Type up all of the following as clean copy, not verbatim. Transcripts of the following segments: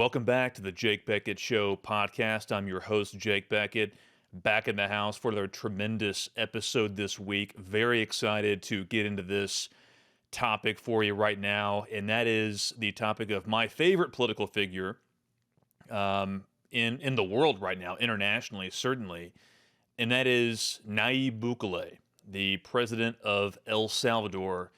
Welcome back to the Jake Bequette Show podcast. I'm your host, Jake Bequette, back in the house for another tremendous episode this week. Very excited to get into this topic for you right now, and that is the topic of my favorite political figure in the world right now, internationally, certainly, and that is Nayib Bukele, the president of El Salvador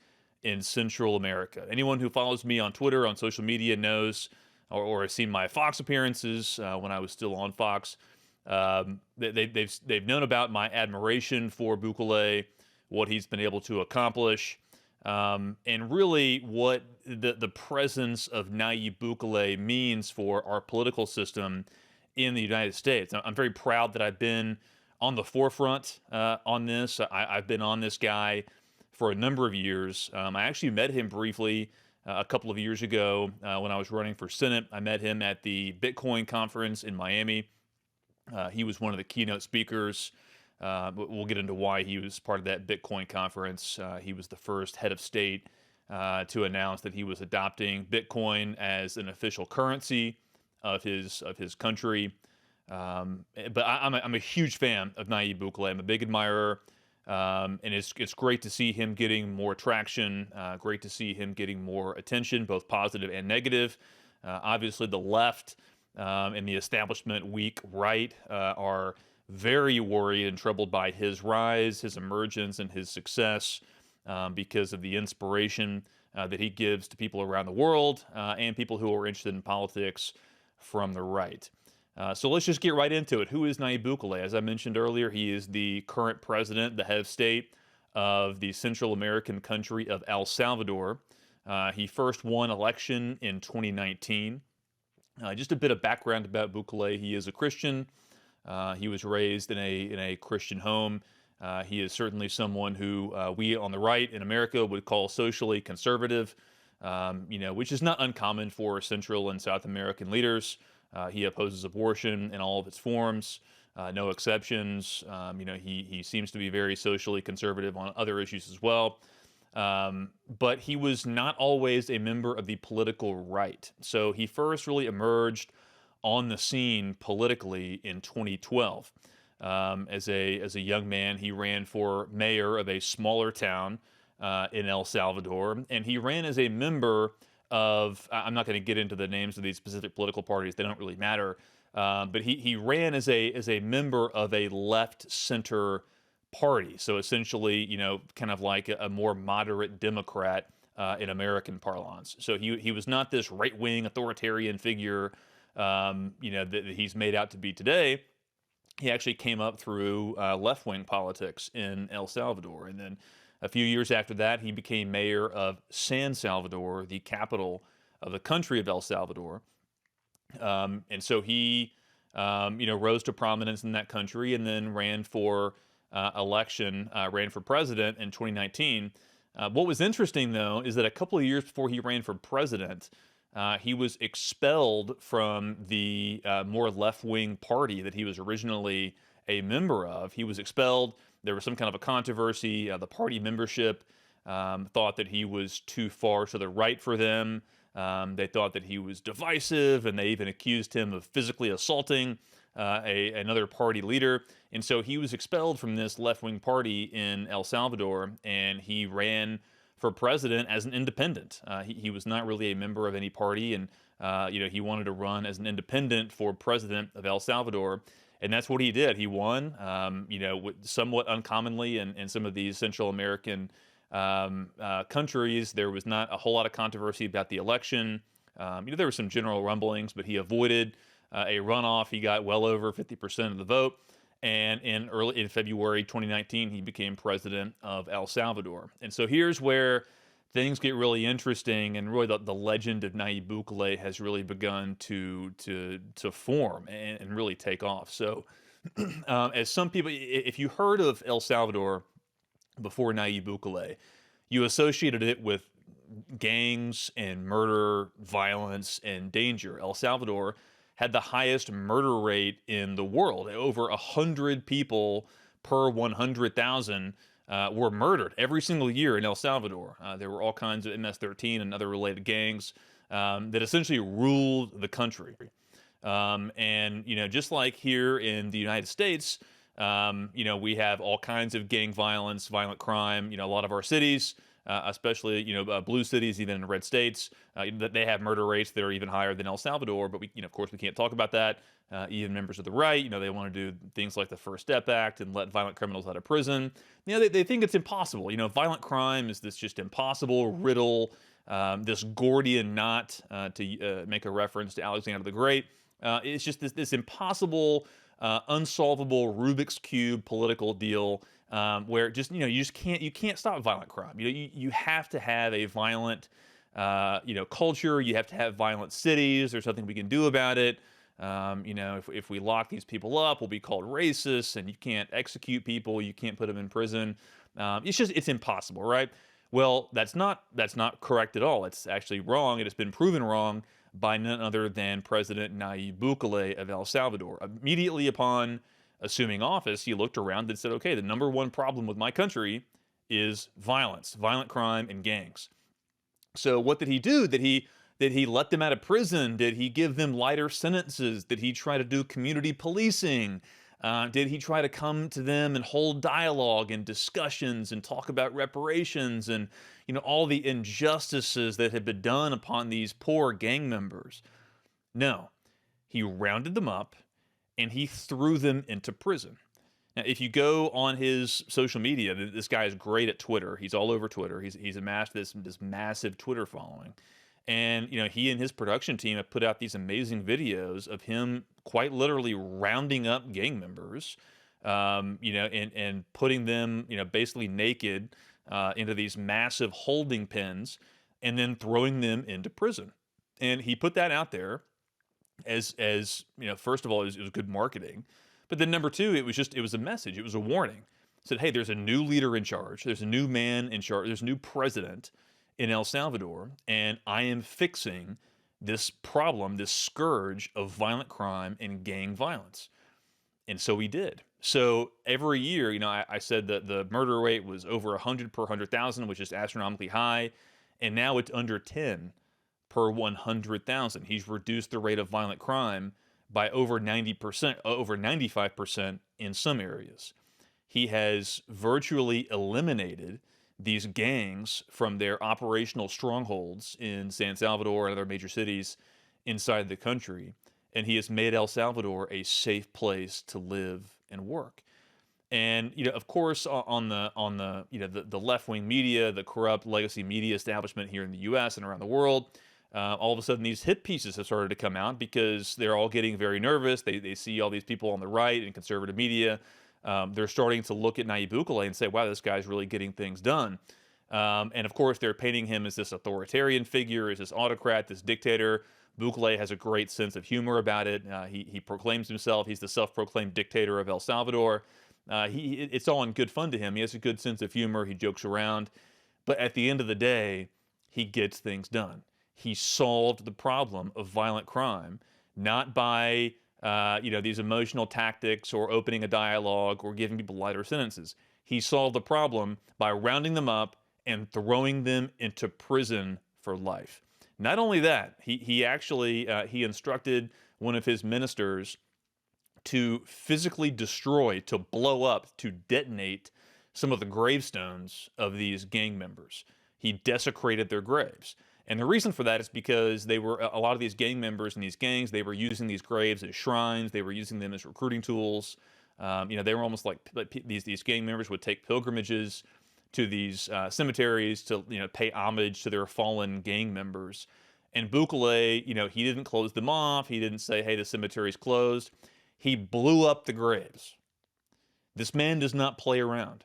in Central America. Anyone who follows me on Twitter, on social media, knows or has seen my Fox appearances when I was still on Fox. They've known about my admiration for Bukele, what he's been able to accomplish, and really what the presence of Nayib Bukele means for our political system in the United States. I'm very proud that I've been on the forefront on this. I've been on this guy for a number of years. I actually met him briefly a couple of years ago when I was running for Senate. I met him at the Bitcoin conference in Miami. He was one of the keynote speakers. We'll get into why he was part of that Bitcoin conference. He was the first head of state to announce that he was adopting Bitcoin as an official currency of his country. But I'm a huge fan of Nayib Bukele. I'm a big admirer. And it's great to see him getting more traction, great to see him getting more attention, both positive and negative. Obviously, the left and the establishment weak right are very worried and troubled by his rise, his emergence, and his success because of the inspiration that he gives to people around the world and people who are interested in politics from the right. So let's just get right into it. Who is Nayib Bukele? As I mentioned earlier, he is the current president, the head of state of the Central American country of El Salvador. He first won election in 2019. Just a bit of background about Bukele. He is a Christian. He was raised in a Christian home. He is certainly someone who we on the right in America would call socially conservative, which is not uncommon for Central and South American leaders. He opposes abortion in all of its forms, no exceptions. He seems to be very socially conservative on other issues as well. But he was not always a member of the political right. So he first really emerged on the scene politically in 2012. As a young man, he ran for mayor of a smaller town in El Salvador, and he ran as a member of, I'm not going to get into the names of these specific political parties, they don't really matter, but he ran as a member of a left-center party, so essentially, kind of like a more moderate Democrat in American parlance. So he was not this right-wing authoritarian figure, that he's made out to be today. He actually came up through left-wing politics in El Salvador, and then a few years after that, he became mayor of San Salvador, the capital of the country of El Salvador. And so he, rose to prominence in that country and then ran for ran for president in 2019. What was interesting, though, is that a couple of years before he ran for president, he was expelled from the more left-wing party that he was originally a member of. He was expelled. There was some kind of a controversy. The party membership thought that he was too far to the right for them. They thought that he was divisive, and they even accused him of physically assaulting another party leader. And so he was expelled from this left-wing party in El Salvador, and he ran for president as an independent. He was not really a member of any party, and he wanted to run as an independent for president of El Salvador. And that's what he did. He won, somewhat uncommonly in some of these Central American countries. There was not a whole lot of controversy about the election. There were some general rumblings, but he avoided a runoff. He got well over 50% of the vote. And in February 2019, he became president of El Salvador. And so here's where things get really interesting, and really the legend of Nayib Bukele has really begun to form and really take off. So, as some people, if you heard of El Salvador before Nayib Bukele, you associated it with gangs and murder, violence, and danger. El Salvador had the highest murder rate in the world. Over 100 people per 100,000 were murdered every single year in El Salvador. There were all kinds of MS-13 and other related gangs that essentially ruled the country. And just like here in the United States, we have all kinds of gang violence, violent crime. A lot of our cities, especially blue cities, even in red states, they have murder rates that are even higher than El Salvador. But of course, we can't talk about that. Even members of the right, they want to do things like the First Step Act and let violent criminals out of prison. They think it's impossible. Violent crime is this just impossible riddle, this Gordian knot, to make a reference to Alexander the Great. It's just this impossible, unsolvable Rubik's Cube political deal, where just you can't stop violent crime. You have to have a violent culture. You have to have violent cities. There's nothing we can do about it. If we lock these people up, we'll be called racist, and you can't execute people. You can't put them in prison. It's impossible, right? Well, that's not correct at all. It's actually wrong. It has been proven wrong by none other than President Nayib Bukele of El Salvador. Immediately upon assuming office, he looked around and said, okay, the number one problem with my country is violence, violent crime, and gangs. So what did he do? Did he let them out of prison? Did he give them lighter sentences? Did he try to do community policing? Did he try to come to them and hold dialogue and discussions and talk about reparations and all the injustices that had been done upon these poor gang members? No, he rounded them up and he threw them into prison. Now, if you go on his social media, this guy is great at Twitter. He's all over Twitter. He's amassed this massive Twitter following. And, he and his production team have put out these amazing videos of him quite literally rounding up gang members, and putting them, basically naked into these massive holding pens and then throwing them into prison. And he put that out there as first of all, it was good marketing. But then number two, it was a message. It was a warning. It said, hey, there's a new leader in charge. There's a new man in charge. There's a new president in El Salvador, and I am fixing this problem, this scourge of violent crime and gang violence. And so he did. So every year, I said that the murder rate was over 100 per 100,000, which is astronomically high, and now it's under 10 per 100,000. He's reduced the rate of violent crime by over 90%, over 95% in some areas. He has virtually eliminated these gangs from their operational strongholds in San Salvador and other major cities inside the country, and he has made El Salvador a safe place to live and work. And of course, on the left-wing media, the corrupt legacy media establishment here in the U.S. and around the world, all of a sudden these hit pieces have started to come out because they're all getting very nervous. They see all these people on the right and conservative media. They're starting to look at Nayib Bukele and say, wow, this guy's really getting things done. And of course, they're painting him as this authoritarian figure, as this autocrat, this dictator. Bukele has a great sense of humor about it. He proclaims himself, he's the self-proclaimed dictator of El Salvador. It's all in good fun to him. He has a good sense of humor. He jokes around. But at the end of the day, he gets things done. He solved the problem of violent crime, not by these emotional tactics or opening a dialogue or giving people lighter sentences. He solved the problem by rounding them up and throwing them into prison for life. Not only that, he actually he instructed one of his ministers to physically destroy, to blow up, to detonate some of the gravestones of these gang members. He desecrated their graves. And the reason for that is because they were, a lot of these gang members in these gangs, they were using these graves as shrines. They were using them as recruiting tools. They were almost like these gang members would take pilgrimages to these cemeteries to pay homage to their fallen gang members. And Bukele, he didn't close them off. He didn't say, hey, the cemetery's closed. He blew up the graves. This man does not play around.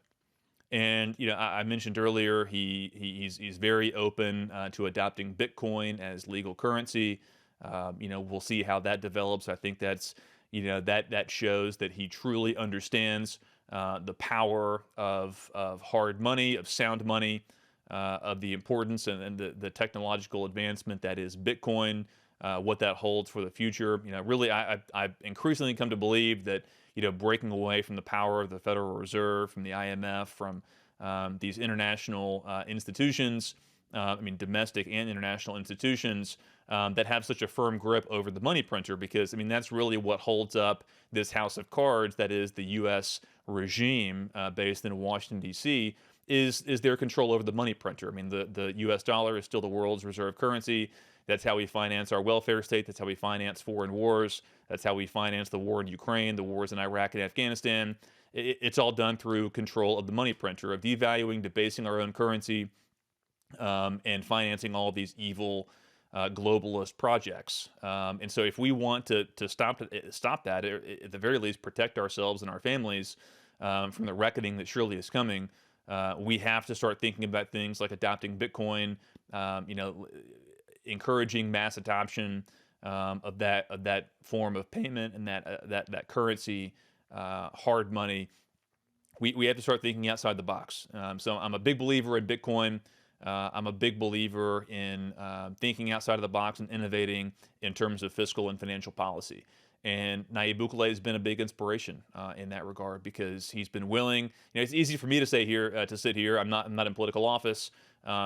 And I mentioned earlier he's very open to adopting Bitcoin as legal currency. We'll see how that develops. I think that's that shows that he truly understands the power of hard money, of sound money, of the importance and the technological advancement that is Bitcoin, what that holds for the future. Really, I've increasingly come to believe that breaking away from the power of the Federal Reserve, from the IMF, from these international institutions, I mean, domestic and international institutions that have such a firm grip over the money printer, because, I mean, that's really what holds up this house of cards that is the U.S. regime based in Washington, D.C., is their control over the money printer. I mean, the U.S. dollar is still the world's reserve currency. That's how we finance our welfare state. That's how we finance foreign wars. That's how we finance the war in Ukraine, the wars in Iraq and Afghanistan. It's all done through control of the money printer, of devaluing, debasing our own currency, and financing all of these evil globalist projects. And so if we want to stop that, or at the very least protect ourselves and our families from the reckoning that surely is coming, we have to start thinking about things like adopting Bitcoin, encouraging mass adoption of that form of payment and that currency, hard money. We have to start thinking outside the box. So I'm a big believer in Bitcoin. I'm a big believer in thinking outside of the box and innovating in terms of fiscal and financial policy. And Nayib Bukele has been a big inspiration in that regard, because he's been willing. It's easy for me to say here, to sit here. I'm not in political office.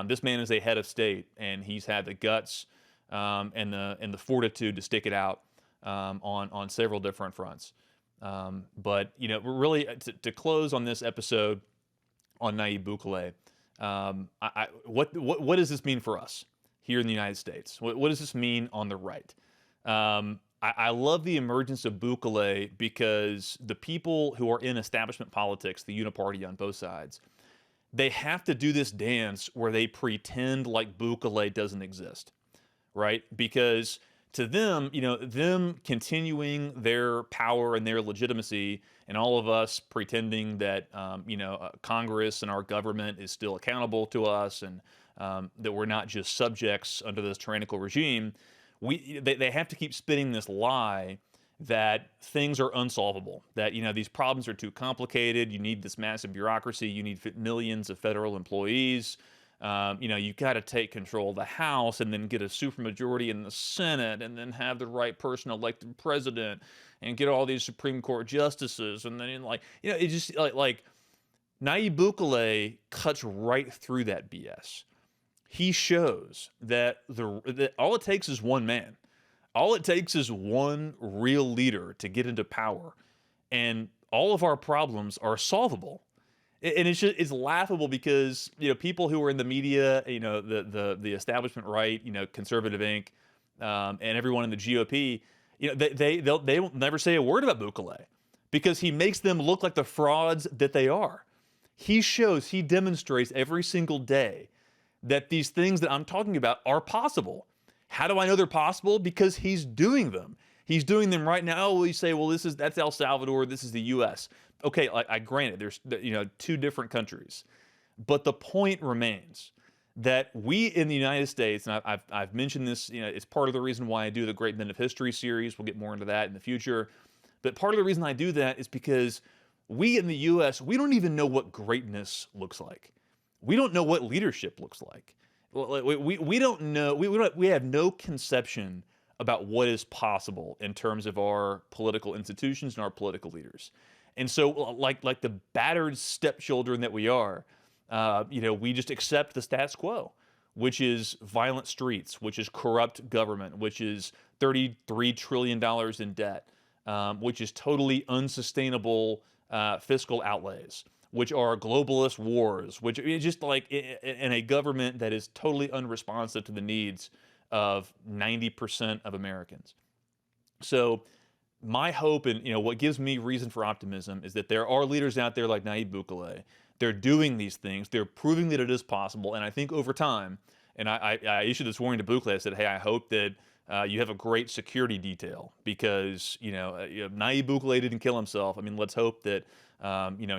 This man is a head of state, and he's had the guts and the fortitude to stick it out on several different fronts. But really, to close on this episode on Nayib Bukele, what does this mean for us here in the United States? What does this mean on the right? I love the emergence of Bukele, because the people who are in establishment politics, the uniparty on both sides, they have to do this dance where they pretend like Bukele doesn't exist, right? Because to them, them continuing their power and their legitimacy, and all of us pretending that, Congress and our government is still accountable to us, and that we're not just subjects under this tyrannical regime, they have to keep spinning this lie that things are unsolvable, that these problems are too complicated. You need this massive bureaucracy. You need millions of federal employees. You've got to take control of the House, and then get a supermajority in the Senate, and then have the right person elected president, and get all these Supreme Court justices, and then it just like Nayib Bukele cuts right through that BS. He shows that all it takes is one man. All it takes is one real leader to get into power, and all of our problems are solvable. And it's laughable, because people who are in the media, the establishment right, Conservative Inc., and everyone in the GOP, they will never say a word about Bukele, because he makes them look like the frauds that they are. He demonstrates every single day that these things that I'm talking about are possible. How do I know they're possible? Because he's doing them. He's doing them right now. We say, well, that's El Salvador, this is the U.S. Okay, I granted there's two different countries, but the point remains that we in the United States, and I've mentioned this, it's part of the reason why I do the Great Men of History series. We'll get more into that in the future, but part of the reason I do that is because we in the U.S., we don't even know what greatness looks like. We don't know what leadership looks like. We don't know. We have no conception about what is possible in terms of our political institutions and our political leaders. And so, like the battered stepchildren that we are, we just accept the status quo, which is violent streets, which is corrupt government, which is $33 trillion in debt, which is totally unsustainable fiscal outlays, which are globalist wars, which is just in a government that is totally unresponsive to the needs of 90% of Americans. So my hope, and what gives me reason for optimism, is that there are leaders out there like Nayib Bukele. They're doing these things. They're proving that it is possible. And I think over time, and I issued this warning to Bukele. I said, hey, I hope that you have a great security detail, because Nayib Bukele didn't kill himself. I mean, let's hope that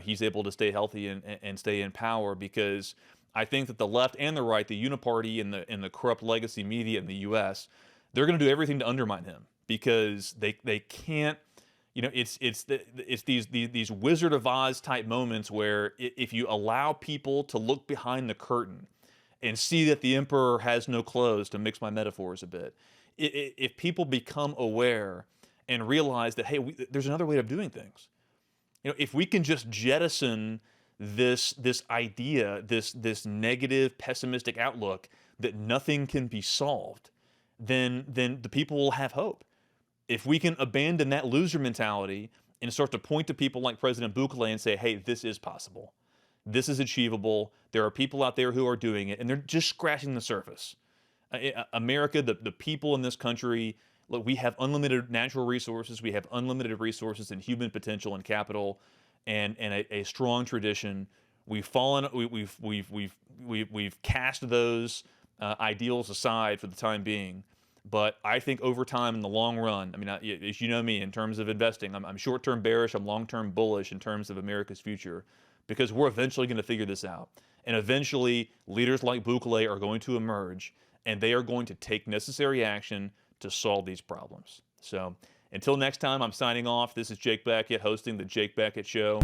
he's able to stay healthy and stay in power, because I think that the left and the right, the uniparty and the corrupt legacy media in the U.S., they're going to do everything to undermine him, because they can't. It's these Wizard of Oz type moments where if you allow people to look behind the curtain and see that the emperor has no clothes, to mix my metaphors a bit, if people become aware and realize that, hey, there's another way of doing things. If we can just jettison this idea, this negative, pessimistic outlook that nothing can be solved, then the people will have hope. If we can abandon that loser mentality and start to point to people like President Bukele and say, hey, this is possible. This is achievable. There are people out there who are doing it, and they're just scratching the surface. America, the people in this country, look, we have unlimited natural resources. We have unlimited resources and human potential and capital, and a strong tradition. We've fallen. We've cast those ideals aside for the time being. But I think over time, in the long run, I mean, as you know me, in terms of investing, I'm short-term bearish. I'm long-term bullish in terms of America's future, because we're eventually going to figure this out. And eventually, leaders like Bukele are going to emerge, and they are going to take necessary action to solve these problems. So until next time, I'm signing off. This is Jake Bequette hosting the Jake Bequette Show.